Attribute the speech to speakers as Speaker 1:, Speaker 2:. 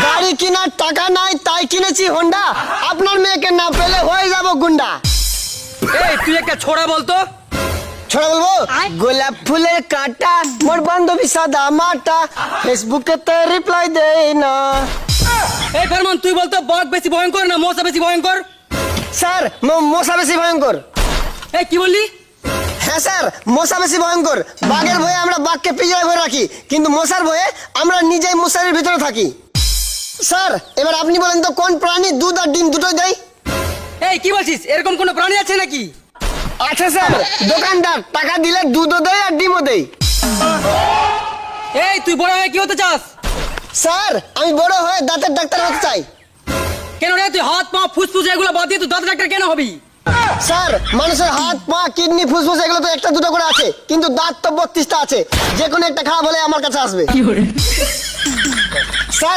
Speaker 1: গাড়ি কেনার টাকা নাই তাই কিনেছি হোন্ডা, আপনার মেয়েকে না পেলে হয়ে যাব গুন্ডা।
Speaker 2: এই তুই একটা ছোড়া বলতো।
Speaker 1: ছোড়া বলবো? গোলাপ ফুলের কাঁটা মোর বান্ধবী সাদা মাটা, ফেসবুকে তো রিপ্লাই দেই না।
Speaker 2: এই ফরমান তুই বলতো বক বেশি ভয়ঙ্কর না মশা বেশি ভয়ঙ্কর?
Speaker 1: স্যার মশা বেশি ভয়ঙ্কর।
Speaker 2: এই কি বললি?
Speaker 1: হ্যাঁ স্যার, মশা বেশি ভয়ঙ্কর। বাঘের ভয়ে আমরা বাঘকে পিঁজরায় ভরে রাখি, কিন্তু মশার ভয়ে আমরা নিজেই মশারির ভিতরে থাকি। স্যার এবার আপনি বলেন তো কোন প্রাণী দুধ আর ডিম দুটোই দেয়?
Speaker 2: এই কি বলছিস? এরকম কোনো প্রাণী আছে নাকি?
Speaker 1: আচ্ছা স্যার, দোকানদার টাকা দিলে দুধও দেয় আর ডিমও দেয়।
Speaker 2: এই তুই বড় হয়ে কি হতে চাস?
Speaker 1: স্যার আমি বড় হয়ে দাঁতের ডাক্তার হতে চাই।
Speaker 2: কেন রে, তুই হাত পা ফুসফুস এগুলো বাদ দিয়ে তুই দাঁত ডাক্তার কেন হবি?
Speaker 1: স্যার মানুষের হাত পা কিডনি ফুসফুস এগুলো তো একটা দুটো করে আছে, কিন্তু দাঁত তো 32টা আছে, যে কোনো একটা খারাপ হলে আমার কাছে আসবে। স্যার